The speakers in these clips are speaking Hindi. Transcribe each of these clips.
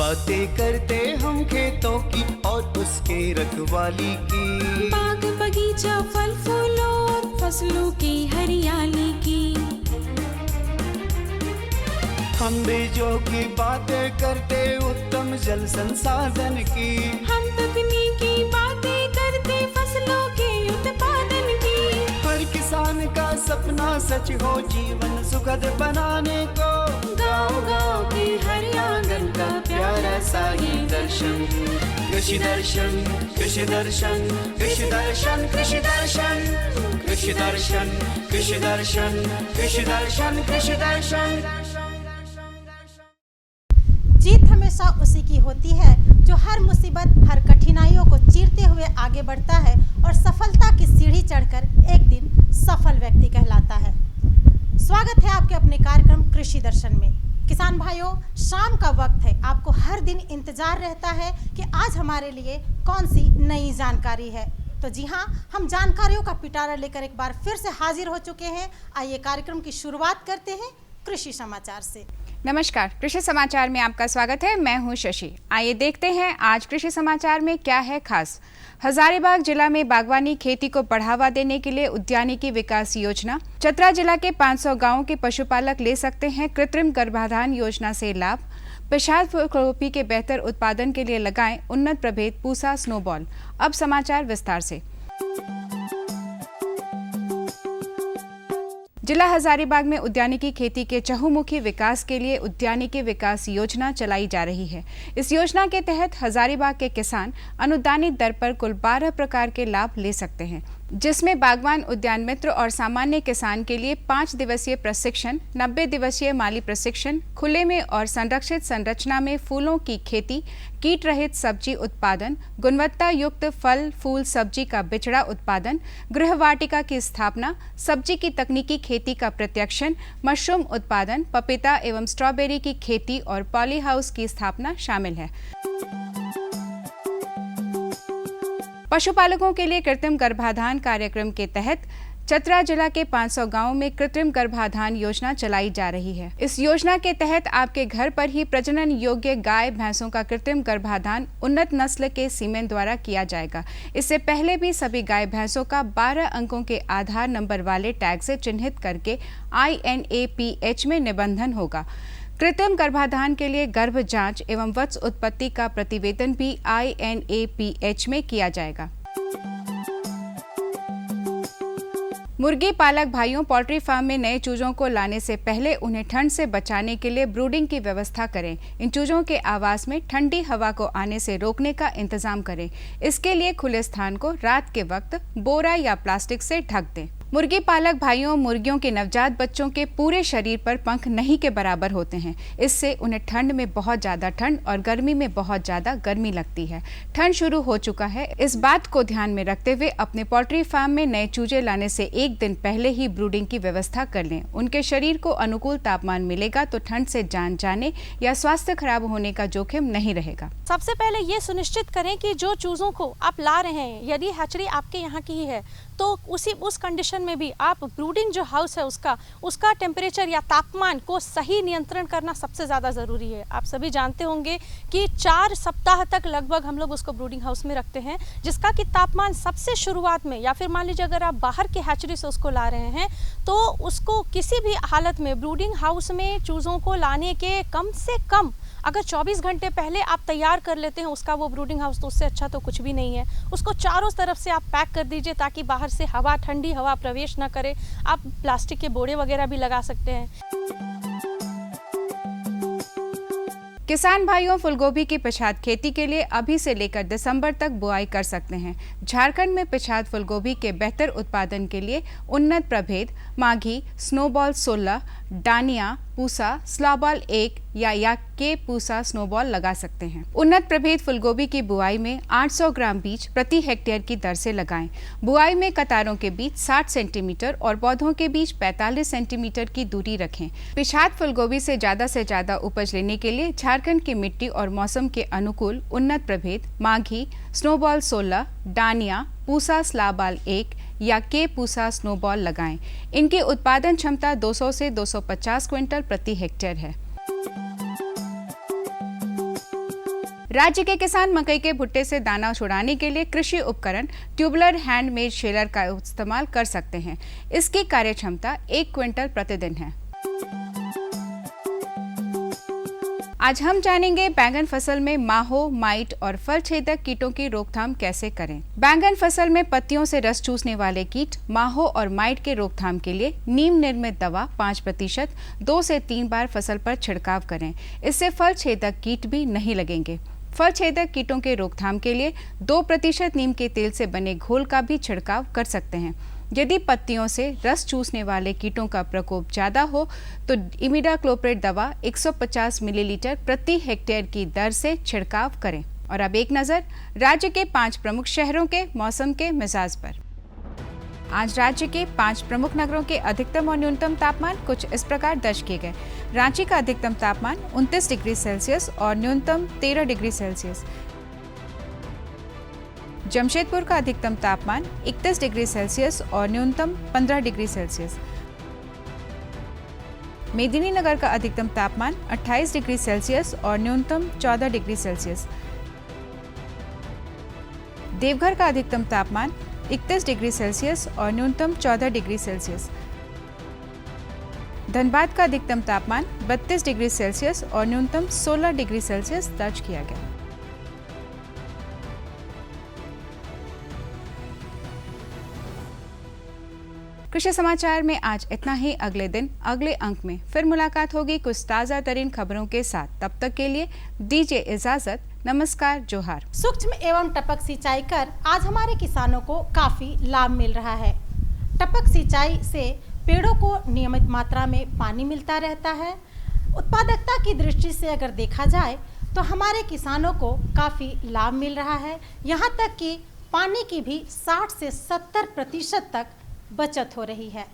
बातें करते हम खेतों की और उसके रखवाली की, बाग बगीचा फल फूलों और फसलों की हरियाली की। हम बीजों की बातें करते उत्तम जल संसाधन की, हम तकनीकी बातें करते फसलों के उत्पादन की। हर किसान का सपना सच हो जीवन सुखद बनाने को, गाँव-गाँव के हर आंगन का प्यारा सा ये दर्शन। कृषि दर्शन, कृषि दर्शन, कृषि दर्शन, कृषि दर्शन, कृषि दर्शन, कृषि दर्शन, कृषि दर्शन, कृषि दर्शन। जीत हमेशा उसी की होती है जो हर मुसीबत, हर कठिनाइयों को चीरते हुए आगे बढ़ता है और सफलता की सीढ़ी चढ़कर एक दिन सफल व्यक्ति कहलाता है। स्वागत है आपके अपने कार्यक्रम कृषि दर्शन में। किसान भाइयों, शाम का वक्त है, आपको हर दिन इंतजार रहता है कि आज हमारे लिए कौन सी नई जानकारी है। तो जी हाँ, हम जानकारियों का पिटारा लेकर एक बार फिर से हाजिर हो चुके हैं। आइए कार्यक्रम की शुरुआत करते हैं कृषि समाचार से। नमस्कार, कृषि समाचार में आपका स्वागत है। मैं हूं शशि। आइए देखते हैं आज कृषि समाचार में क्या है खास। हजारीबाग जिला में बागवानी खेती को बढ़ावा देने के लिए उद्यानिकी विकास योजना। चतरा जिला के 500 गांवों के पशुपालक ले सकते हैं कृत्रिम गर्भाधान योजना से लाभ। पेशाब फूलगोभी के बेहतर उत्पादन के लिए लगाएं उन्नत प्रभेद पूसा स्नोबॉल। अब समाचार विस्तार से। जिला हजारीबाग में उद्यानिकी खेती के चहुमुखी विकास के लिए उद्यानिकी विकास योजना चलाई जा रही है। इस योजना के तहत हजारीबाग के किसान अनुदानित दर पर कुल 12 प्रकार के लाभ ले सकते हैं, जिसमें बागवान, उद्यान मित्र और सामान्य किसान के लिए 5 दिवसीय प्रशिक्षण, 90 दिवसीय माली प्रशिक्षण, खुले में और संरक्षित संरचना में फूलों की खेती, कीट रहित सब्जी उत्पादन, गुणवत्ता युक्त फल फूल सब्जी का बिचड़ा उत्पादन, गृह वाटिका की स्थापना, सब्जी की तकनीकी खेती का प्रत्यक्षण, मशरूम उत्पादन, पपीता एवं स्ट्रॉबेरी की खेती और पॉली हाउस की स्थापना शामिल है। पशुपालकों के लिए कृत्रिम गर्भाधान कार्यक्रम के तहत चतरा जिला के 500 गांवों में कृत्रिम गर्भाधान योजना चलाई जा रही है। इस योजना के तहत आपके घर पर ही प्रजनन योग्य गाय भैंसों का कृत्रिम गर्भाधान उन्नत नस्ल के सीमेन द्वारा किया जाएगा। इससे पहले भी सभी गाय भैंसों का 12 अंकों के आधार नंबर वाले टैग से चिन्हित करके INAPH में निबंधन होगा। कृत्रिम गर्भाधान के लिए गर्भ जांच एवं वत्स उत्पत्ति का प्रतिवेदन भी INAPH में किया जाएगा। मुर्गी पालक भाइयों, पोल्ट्री फार्म में नए चूजों को लाने से पहले उन्हें ठंड से बचाने के लिए ब्रूडिंग की व्यवस्था करें। इन चूजों के आवास में ठंडी हवा को आने से रोकने का इंतजाम करें। इसके लिए खुले स्थान को रात के वक्त बोरा या प्लास्टिक से ढक दें। मुर्गी पालक भाइयों, मुर्गियों के नवजात बच्चों के पूरे शरीर पर पंख नहीं के बराबर होते हैं। इससे उन्हें ठंड में बहुत ज्यादा ठंड और गर्मी में बहुत ज्यादा गर्मी लगती है। ठंड शुरू हो चुका है, इस बात को ध्यान में रखते हुए अपने पोल्ट्री फार्म में नए चूजे लाने से एक दिन पहले ही ब्रूडिंग की व्यवस्था कर लें। उनके शरीर को अनुकूल तापमान मिलेगा तो ठंड से जान जाने या स्वास्थ्य खराब होने का जोखिम नहीं रहेगा। सबसे पहले ये सुनिश्चित करें कि जो चूजों को आप ला रहे हैं, यदि हैचरी आपके यहाँ की ही है तो उस कंडीशन में भी आप ब्रूडिंग जो हाउस है उसका टेम्परेचर या तापमान को सही नियंत्रण करना सबसे ज़्यादा ज़रूरी है। आप सभी जानते होंगे कि 4 सप्ताह तक लगभग हम लोग उसको ब्रूडिंग हाउस में रखते हैं, जिसका कि तापमान सबसे शुरुआत में, या फिर मान लीजिए अगर आप बाहर के हैचरी से उसको ला रहे हैं तो उसको किसी भी हालत में ब्रूडिंग हाउस में चूज़ों को लाने के कम से कम अगर 24 घंटे पहले आप तैयार कर लेते हैं उसका वो ब्रूडिंग हाउस, तो उससे अच्छा तो कुछ भी नहीं है। उसको चारों तरफ से आप पैक कर दीजिए ताकि बाहर से हवा, ठंडी हवा प्रवेश न करे। आप प्लास्टिक के बोरे वगैरह भी लगा सकते हैं। किसान भाइयों, फूलगोभी की पिछाद खेती के लिए अभी से लेकर दिसंबर तक बुआई कर सकते हैं। झारखंड में पिछाद फूलगोभी के बेहतर उत्पादन के लिए उन्नत प्रभेद माघी, स्नोबॉल 16, डानिया, पूसा, स्लॉबॉल 1 या के पूसा स्नोबॉल लगा सकते हैं। उन्नत प्रभेद फूलगोभी की बुआई में 800 ग्राम बीज प्रति हेक्टेयर की दर से लगाएं। बुआई में कतारों के बीच 60 सेंटीमीटर और पौधों के बीच 45 सेंटीमीटर की दूरी रखें। पिछाद फूलगोभी से ज्यादा उपज लेने के लिए झारखंड की मिट्टी और मौसम के अनुकूल उन्नत प्रभेद माघी, स्नोबॉल 16, डानिया, पूसा स्लॉबॉल 1 या के पूसा स्नोबॉल लगाएं। इनकी उत्पादन क्षमता 200 से 250 क्विंटल प्रति हेक्टेयर है। राज्य के किसान मकई के भुट्टे से दाना छुड़ाने के लिए कृषि उपकरण ट्यूबलर हैंडमेड शेलर का इस्तेमाल कर सकते हैं। इसकी कार्य क्षमता 1 क्विंटल प्रतिदिन है। आज हम जानेंगे बैंगन फसल में माहो, माइट और फल छेदक कीटों की रोकथाम कैसे करें। बैंगन फसल में पत्तियों से रस चूसने वाले कीट माहो और माइट के रोकथाम के लिए नीम निर्मित दवा 5% 2 से 3 बार फसल पर छिड़काव करें। इससे फल छेदक कीट भी नहीं लगेंगे। फल छेदक कीटों के रोकथाम के लिए 2% नीम के तेल से बने घोल का भी छिड़काव कर सकते हैं। यदि पत्तियों से रस चूसने वाले कीटों का प्रकोप ज्यादा हो तो इमिडाक्लोप्रिड दवा 150 मिलीलीटर प्रति हेक्टेयर की दर से छिड़काव करें। और अब एक नजर राज्य के 5 प्रमुख शहरों के मौसम के मिजाज पर। आज राज्य के 5 प्रमुख नगरों के अधिकतम और न्यूनतम तापमान कुछ इस प्रकार दर्ज किए गए। रांची का अधिकतम तापमान 29 डिग्री सेल्सियस और न्यूनतम 13 डिग्री सेल्सियस। जमशेदपुर का अधिकतम तापमान 31 डिग्री सेल्सियस और न्यूनतम 15 डिग्री सेल्सियस। मेदिनीनगर का अधिकतम तापमान 28 डिग्री सेल्सियस और न्यूनतम 14 डिग्री सेल्सियस। देवघर का अधिकतम तापमान 31 डिग्री सेल्सियस और न्यूनतम 14 डिग्री सेल्सियस। धनबाद का अधिकतम तापमान 32 डिग्री सेल्सियस और न्यूनतम 16 डिग्री सेल्सियस दर्ज किया गया। कृषि समाचार में आज इतना ही। अगले दिन अगले अंक में फिर मुलाकात होगी कुछ ताज़ा तरीन खबरों के साथ। तब तक के लिए दीजिए इजाजत। नमस्कार, जोहार। सूक्ष्म एवं टपक सिंचाई कर आज हमारे किसानों को काफी लाभ मिल रहा है। टपक सिंचाई से पेड़ों को नियमित मात्रा में पानी मिलता रहता है। उत्पादकता की दृष्टि से अगर देखा जाए तो हमारे किसानों को काफी लाभ मिल रहा है। यहाँ तक कि पानी की भी 60 से 70% तक बचत हो रही है।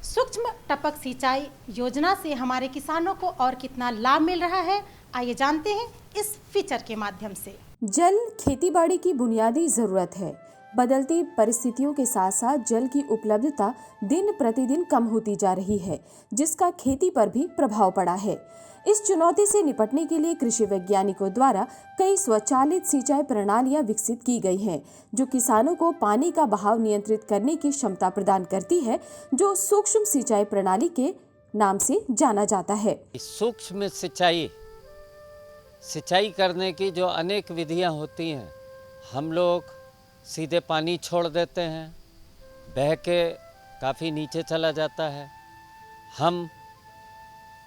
सूक्ष्म टपक सिंचाई योजना से हमारे किसानों को और कितना लाभ मिल रहा है, आइए जानते हैं इस फीचर के माध्यम से। जल खेतीबाड़ी की बुनियादी जरूरत है। बदलती परिस्थितियों के साथ साथ जल की उपलब्धता दिन प्रतिदिन कम होती जा रही है, जिसका खेती पर भी प्रभाव पड़ा है। इस चुनौती से निपटने के लिए कृषि वैज्ञानिकों द्वारा कई स्वचालित सिंचाई प्रणालियां विकसित की गई हैं, जो किसानों को पानी का बहाव नियंत्रित करने की क्षमता प्रदान करती है, जो सूक्ष्म सिंचाई प्रणाली के नाम से जाना जाता है। सूक्ष्म सिंचाई करने की जो अनेक विधियां होती हैं, हम लोग सीधे पानी छोड़ देते हैं, बह के काफ़ी नीचे चला जाता है। हम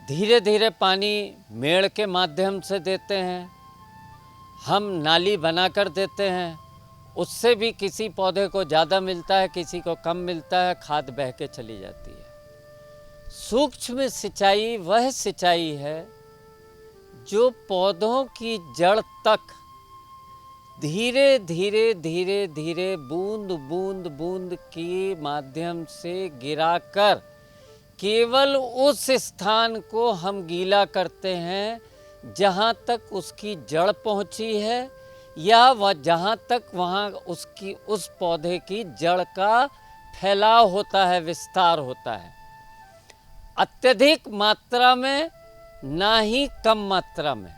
धीरे धीरे पानी मेड़ के माध्यम से देते हैं, हम नाली बनाकर देते हैं, उससे भी किसी पौधे को ज़्यादा मिलता है, किसी को कम मिलता है, खाद बह के चली जाती है। सूक्ष्म सिंचाई वह सिंचाई है जो पौधों की जड़ तक धीरे धीरे धीरे धीरे बूंद बूंद बूंद के माध्यम से गिराकर केवल उस स्थान को हम गीला करते हैं जहाँ तक उसकी जड़ पहुँची है, या वह जहाँ तक वहाँ उसकी उस पौधे की जड़ का फैलाव होता है, विस्तार होता है। अत्यधिक मात्रा में ना ही कम मात्रा में।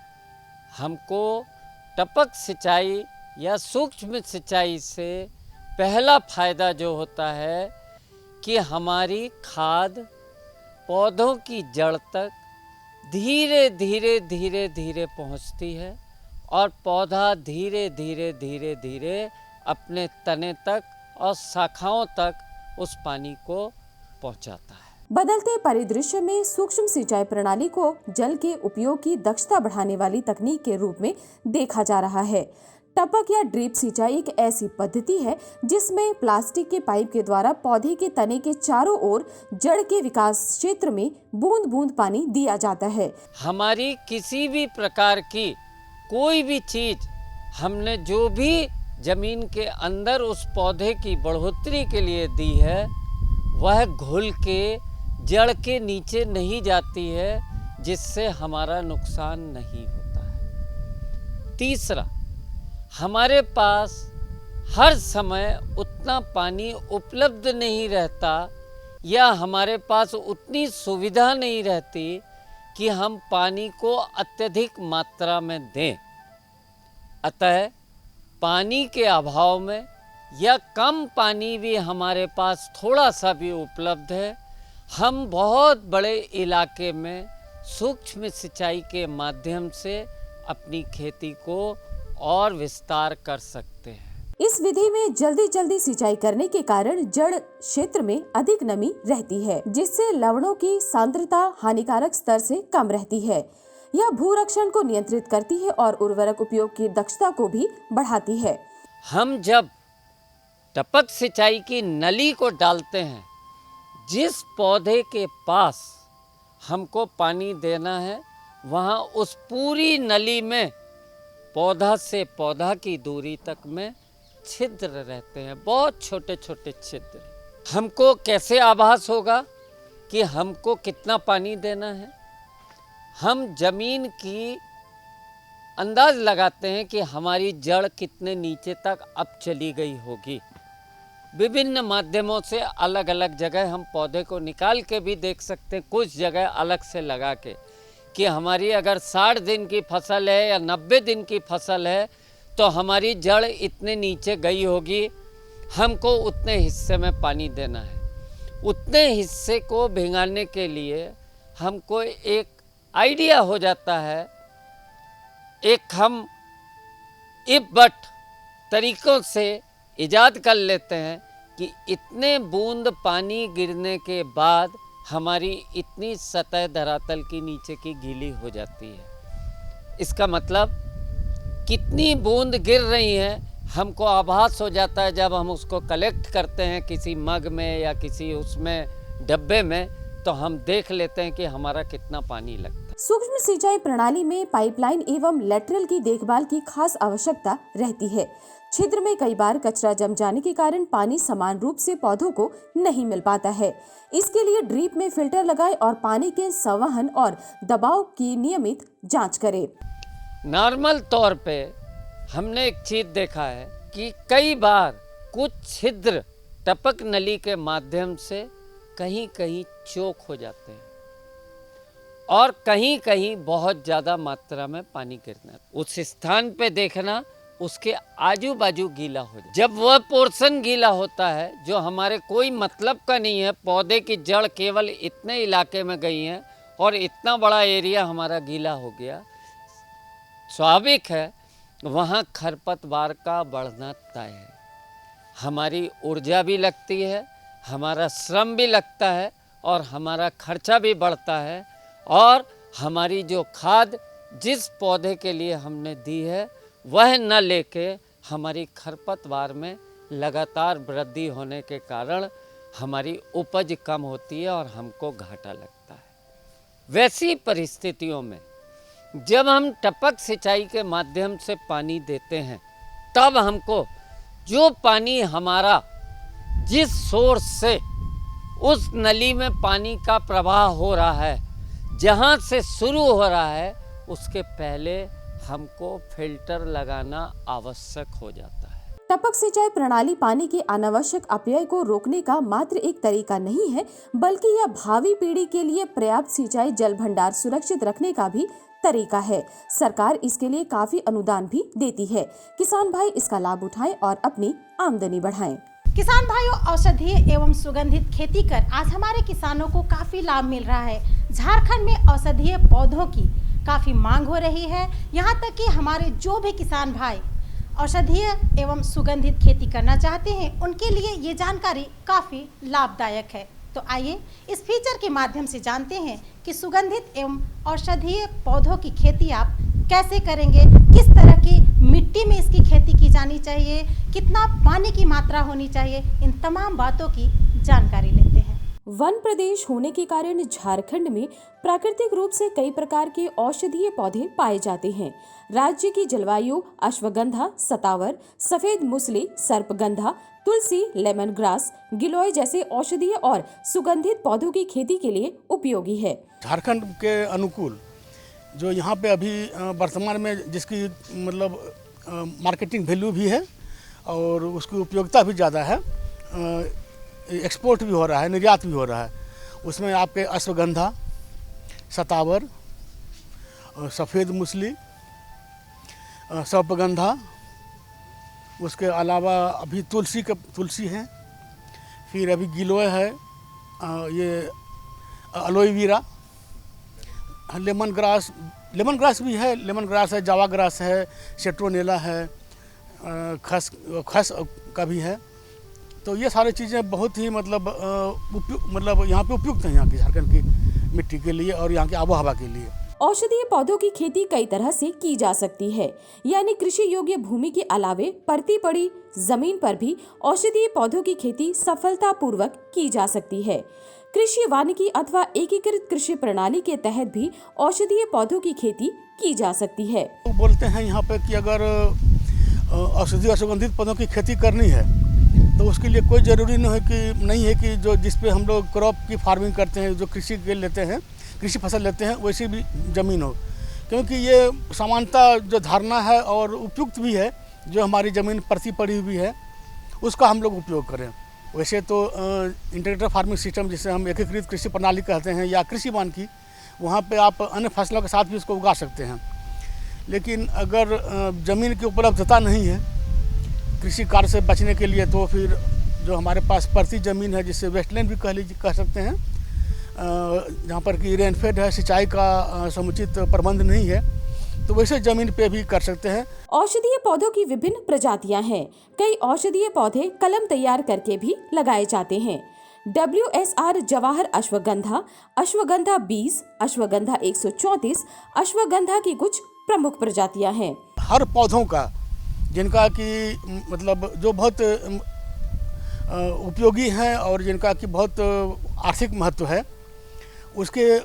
हमको टपक सिंचाई या सूक्ष्म सिंचाई से पहला फायदा जो होता है कि हमारी खाद पौधों की जड़ तक धीरे धीरे धीरे धीरे पहुंचती है और पौधा धीरे धीरे धीरे धीरे अपने तने तक और शाखाओं तक उस पानी को पहुंचाता है। बदलते परिदृश्य में सूक्ष्म सिंचाई प्रणाली को जल के उपयोग की दक्षता बढ़ाने वाली तकनीक के रूप में देखा जा रहा है। टपक या ड्रिप सिंचाई एक ऐसी पद्धति है जिसमें प्लास्टिक के पाइप के द्वारा पौधे के तने के चारों ओर जड़ के विकास क्षेत्र में बूंद बूंद पानी दिया जाता है। हमारी किसी भी प्रकार की कोई भी चीज हमने जो भी जमीन के अंदर उस पौधे की बढ़ोतरी के लिए दी है, वह घुल के जड़ के नीचे नहीं जाती है, जिससे हमारा नुकसान नहीं होता है। तीसरा, हमारे पास हर समय उतना पानी उपलब्ध नहीं रहता या हमारे पास उतनी सुविधा नहीं रहती कि हम पानी को अत्यधिक मात्रा में दें। अतः पानी के अभाव में या कम पानी भी हमारे पास थोड़ा सा भी उपलब्ध है, हम बहुत बड़े इलाके में सूक्ष्म सिंचाई के माध्यम से अपनी खेती को और विस्तार कर सकते हैं। इस विधि में जल्दी जल्दी सिंचाई करने के कारण जड़ क्षेत्र में अधिक नमी रहती है, जिससे लवणों की सांद्रता हानिकारक स्तर से कम रहती है। यह भूरक्षण को नियंत्रित करती है और उर्वरक उपयोग की दक्षता को भी बढ़ाती है। हम जब टपक सिंचाई की नली को डालते हैं, जिस पौधे के पास हमको पानी देना है वहाँ उस पूरी नली में पौधा से पौधा की दूरी तक में छिद्र रहते हैं, बहुत छोटे छोटे छिद्र। हमको कैसे आभास होगा कि हमको कितना पानी देना है? हम जमीन की अंदाज लगाते हैं कि हमारी जड़ कितने नीचे तक अब चली गई होगी। विभिन्न माध्यमों से अलग अलग जगह हम पौधे को निकाल के भी देख सकते हैं, कुछ जगह अलग से लगा के, कि हमारी अगर 60 दिन की फसल है या 90 दिन की फसल है तो हमारी जड़ इतने नीचे गई होगी, हमको उतने हिस्से में पानी देना है। उतने हिस्से को भिंगाने के लिए हमको एक आइडिया हो जाता है, एक हम इफ बट तरीक़ों से इजाद कर लेते हैं कि इतने बूंद पानी गिरने के बाद हमारी इतनी सतह धरातल की नीचे की गीली हो जाती है। इसका मतलब कितनी बूंद गिर रही हैं हमको आभास हो जाता है। जब हम उसको कलेक्ट करते हैं किसी मग में या किसी उसमें डब्बे में, तो हम देख लेते हैं कि हमारा कितना पानी लगता है। सूक्ष्म सिंचाई प्रणाली में पाइपलाइन एवं लेटरल की देखभाल की खास आवश्यकता रहती है। छिद्र में कई बार कचरा जम जाने के कारण पानी समान रूप से पौधों को नहीं मिल पाता है। इसके लिए ड्रिप में फिल्टर लगाएं और पानी के संवहन और दबाव की नियमित जांच करें। नॉर्मल तौर पे हमने एक चीज देखा है कि कई बार कुछ छिद्र टपक नली के माध्यम से कहीं कहीं चोक हो जाते हैं और कहीं कहीं बहुत ज़्यादा मात्रा में पानी गिरना। उस स्थान पे देखना उसके आजू बाजू गीला हो जाए। जब वह पोर्शन गीला होता है जो हमारे कोई मतलब का नहीं है, पौधे की जड़ केवल इतने इलाके में गई है और इतना बड़ा एरिया हमारा गीला हो गया, स्वाभाविक है वहाँ खरपतवार का बढ़ना तय है। हमारी ऊर्जा भी लगती है, हमारा श्रम भी लगता है और हमारा खर्चा भी बढ़ता है, और हमारी जो खाद जिस पौधे के लिए हमने दी है वह न लेके हमारी खरपतवार में लगातार वृद्धि होने के कारण हमारी उपज कम होती है और हमको घाटा लगता है। वैसी परिस्थितियों में जब हम टपक सिंचाई के माध्यम से पानी देते हैं, तब हमको जो पानी हमारा जिस सोर्स से उस नली में पानी का प्रवाह हो रहा है, जहाँ से शुरू हो रहा है, उसके पहले हमको फिल्टर लगाना आवश्यक हो जाता है। टपक सिंचाई प्रणाली पानी के अनावश्यक अपव्यय को रोकने का मात्र एक तरीका नहीं है, बल्कि यह भावी पीढ़ी के लिए पर्याप्त सिंचाई जल भंडार सुरक्षित रखने का भी तरीका है। सरकार इसके लिए काफी अनुदान भी देती है। किसान भाई इसका लाभ उठाएं और अपनी आमदनी बढ़ाएं। किसान भाइयों, औषधीय एवं सुगंधित खेती कर आज हमारे किसानों को काफी लाभ मिल रहा है। झारखंड में औषधीय पौधों की काफी मांग हो रही है। यहाँ तक कि हमारे जो भी किसान भाई औषधीय एवं सुगंधित खेती करना चाहते हैं, उनके लिए ये जानकारी काफी लाभदायक है। तो आइए इस फीचर के माध्यम से जानते हैं कि सुगंधित एवं औषधीय पौधों की खेती आप कैसे करेंगे, किस तरह की मिट्टी में इसकी खेती की जानी चाहिए, कितना पानी की मात्रा होनी चाहिए, इन तमाम बातों की जानकारी लेते हैं। वन प्रदेश होने के कारण झारखंड में प्राकृतिक रूप से कई प्रकार के औषधीय पौधे पाए जाते हैं। राज्य की जलवायु अश्वगंधा, सतावर, सफेद मुसली, सर्पगंधा, तुलसी, लेमन ग्रास, गिलोय जैसे औषधीय और सुगंधित पौधों की खेती के लिए उपयोगी है। झारखंड के अनुकूल जो यहाँ पे अभी वर्तमान में जिसकी मतलब मार्केटिंग वैल्यू भी है और उसकी उपयोगिता भी ज़्यादा है, एक्सपोर्ट भी हो रहा है, निर्यात भी हो रहा है, उसमें आपके अश्वगंधा, सतावर, सफ़ेद मुसली, सर्पगंधा, उसके अलावा अभी तुलसी है, फिर अभी गिलोय है, ये एलोवेरा, लेमन ग्रास भी है, लेमन ग्रास है, जावा ग्रास है, सेट्रोनेला है, खस का भी है। तो ये सारी चीज़ें बहुत ही मतलब यहाँ पे उपयुक्त हैं, यहाँ की झारखंड की मिट्टी के लिए और यहाँ की आबो हवा के लिए। औषधीय पौधों की खेती कई तरह से की जा सकती है, यानी कृषि योग्य भूमि के अलावे पड़ती पड़ी जमीन पर भी औषधीय पौधों की खेती सफलतापूर्वक की जा सकती है। कृषि वानिकी अथवा एकीकृत कृषि प्रणाली के तहत भी औषधीय पौधों की खेती की जा सकती है। तो बोलते हैं यहाँ पे कि अगर औषधीय और सुगंधित पौधों की खेती करनी है तो उसके लिए कोई ज़रूरी नहीं है कि जो जिस पे हम लोग क्रॉप की फार्मिंग करते हैं, जो कृषि के लेते हैं, कृषि फसल लेते हैं, वैसी भी ज़मीन हो, क्योंकि ये सामान्यतः जो धारणा है और उपयुक्त भी है, जो हमारी ज़मीन परती पड़ी हुई है उसका हम लोग उपयोग करें। वैसे तो इंटीग्रेटेड फार्मिंग सिस्टम, जिसे हम एकीकृत कृषि प्रणाली कहते हैं, या कृषि वानिकी, वहाँ पे आप अन्य फसलों के साथ भी उसको उगा सकते हैं। लेकिन अगर ज़मीन की उपलब्धता नहीं है कृषि कार्य से बचने के लिए, तो फिर जो हमारे पास परती ज़मीन है, जिससे वेस्टलैंड भी कह सकते हैं, जहाँ पर कि रेनफेड है, सिंचाई का समुचित प्रबंध नहीं है, तो वैसे ज़मीन पे भी कर सकते हैं। औषधीय पौधों की विभिन्न प्रजातियां हैं। कई औषधीय पौधे कलम तैयार करके भी लगाए जाते हैं। WSR जवाहर अश्वगंधा, अश्वगंधा 20, अश्वगंधा 134, अश्वगंधा की कुछ प्रमुख प्रजातियां हैं। हर पौधों का जिनका कि मतलब जो बहुत उपयोगी हैं और जिनका कि बहुत आर्थिक महत्व है, उसके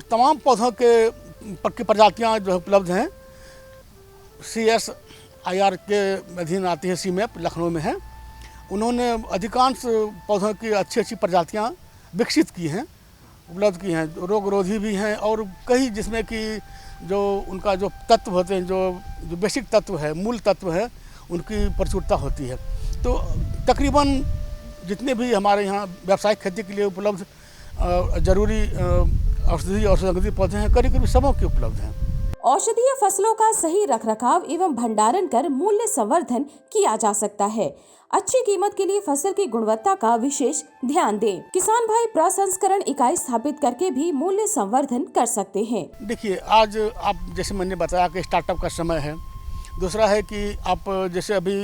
तमाम पौधों की प्रजातियां जो उपलब्ध हैं। CSIR के अधीन आती है, CMAP लखनऊ में है। उन्होंने अधिकांश पौधों की अच्छी प्रजातियां विकसित की हैं, उपलब्ध की हैं, रोगरोधी भी हैं, और कई जिसमें कि जो उनका जो तत्व होते हैं, जो बेसिक तत्व है, मूल तत्व है, उनकी प्रचुरता होती है। तो तकरीबन जितने भी हमारे यहाँ व्यावसायिक खेती के लिए उपलब्ध जरूरी औषधीय और सुगंधित पौधे हैं, करीब सबों के उपलब्ध हैं। औषधीय फसलों का सही रखरखाव एवं भंडारण कर मूल्य संवर्धन किया जा सकता है। अच्छी कीमत के लिए फसल की गुणवत्ता का विशेष ध्यान दें। किसान भाई प्रसंस्करण इकाई स्थापित करके भी मूल्य संवर्धन कर सकते हैं। देखिए, आज आप जैसे मैंने बताया कि स्टार्टअप का समय है। दूसरा है कि आप जैसे अभी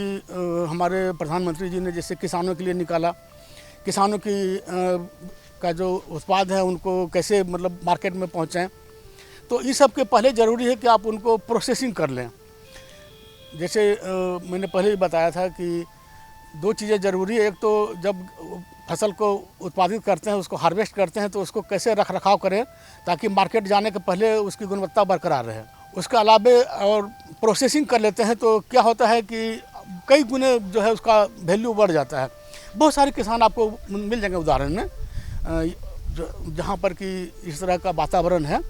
हमारे प्रधानमंत्री जी ने जैसे किसानों के लिए निकाला, किसानों की का जो उत्पाद है उनको कैसे मतलब मार्केट में पहुँचाएँ, तो इस सब के पहले ज़रूरी है कि आप उनको प्रोसेसिंग कर लें। जैसे मैंने पहले भी बताया था कि दो चीज़ें ज़रूरी है। एक तो जब फसल को उत्पादित करते हैं, उसको हार्वेस्ट करते हैं, तो उसको कैसे रख रखाव करें ताकि मार्केट जाने के पहले उसकी गुणवत्ता बरकरार रहे। उसके अलावे और प्रोसेसिंग कर लेते हैं तो क्या होता है कि कई गुने जो है उसका वैल्यू बढ़ जाता है। बहुत सारे किसान आपको मिल जाएंगे उदाहरण में, जहाँ पर कि इस तरह का वातावरण है,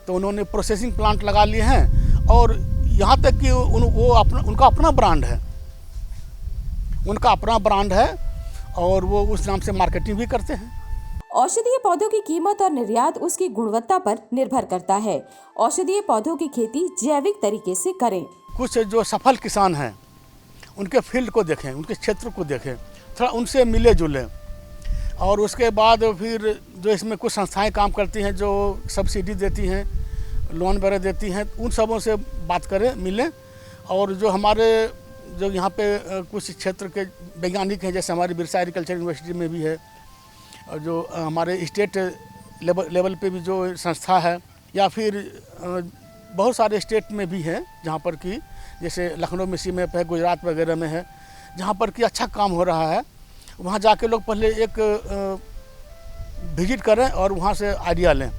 तो उन्होंने प्रोसेसिंग प्लांट लगा लिए हैं, और यहाँ तक कि उनका अपना ब्रांड है और वो उस नाम से मार्केटिंग भी करते हैं। औषधीय पौधों की कीमत और निर्यात उसकी गुणवत्ता पर निर्भर करता है। औषधीय पौधों की खेती जैविक तरीके से करें। कुछ जो सफल किसान हैं उनके फील्ड को देखें, उनके क्षेत्र को देखें, थोड़ा उनसे मिले जुलें, और उसके बाद फिर जो इसमें कुछ संस्थाएं काम करती हैं, जो सब्सिडी देती हैं, लोन वगैरह देती हैं, उन सबों से बात करें, मिलें। और जो हमारे जो यहाँ पे कुछ क्षेत्र के वैज्ञानिक हैं, जैसे हमारी बिरसा एग्रीकल्चर यूनिवर्सिटी में भी है, और जो हमारे स्टेट लेवल पे भी जो संस्था है, या फिर बहुत सारे स्टेट में भी है, जहाँ पर कि जैसे लखनऊ में CMAP है, गुजरात वगैरह में है, जहाँ पर कि अच्छा काम हो रहा है। वहाँ जाके लोग पहले एक विजिट करें और वहाँ से आइडिया लें।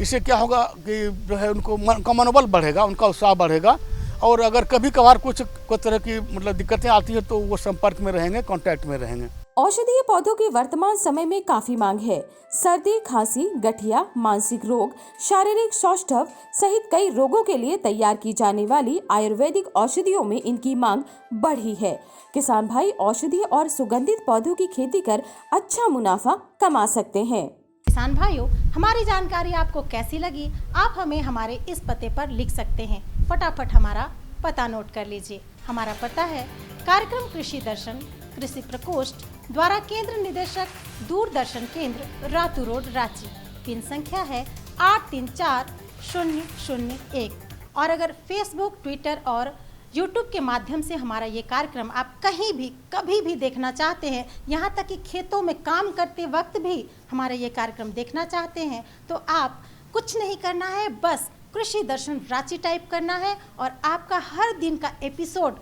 इससे क्या होगा कि जो है उनका मनोबल बढ़ेगा, उनका उत्साह बढ़ेगा, और अगर कभी कभार कोई तरह की मतलब दिक्कतें आती हैं तो वो संपर्क में रहेंगे, कांटेक्ट में रहेंगे। औषधीय पौधों की वर्तमान समय में काफी मांग है। सर्दी, खांसी, गठिया, मानसिक रोग, शारीरिक सौष्ठव सहित कई रोगों के लिए तैयार की जाने वाली आयुर्वेदिक औषधियों में इनकी मांग बढ़ी है। किसान भाई औषधीय और सुगंधित पौधों की खेती कर अच्छा मुनाफा कमा सकते हैं। किसान भाइयों, हमारी जानकारी आपको कैसी लगी? आप हमें हमारे इस पते पर लिख सकते हैं। फटाफट हमारा पता नोट कर लीजिए। हमारा पता है कार्यक्रम कृषि दर्शन, कृषि प्रकोष्ठ, द्वारा केंद्र निदेशक, दूरदर्शन केंद्र, रातू रोड, रांची। पिन संख्या है 834001। और अगर फेसबुक, ट्विटर और यूट्यूब के माध्यम से हमारा ये कार्यक्रम आप कहीं भी कभी भी देखना चाहते हैं, यहाँ तक कि खेतों में काम करते वक्त भी हमारा ये कार्यक्रम देखना चाहते हैं, तो आप कुछ नहीं करना है, बस कृषि दर्शन रांची टाइप करना है और आपका हर दिन का एपिसोड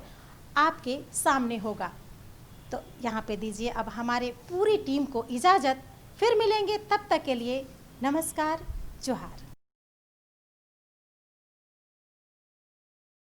आपके सामने होगा। तो यहाँ पे दीजिए अब हमारे पूरी टीम को इजाज़त, फिर मिलेंगे, तब तक के लिए नमस्कार, जोहार।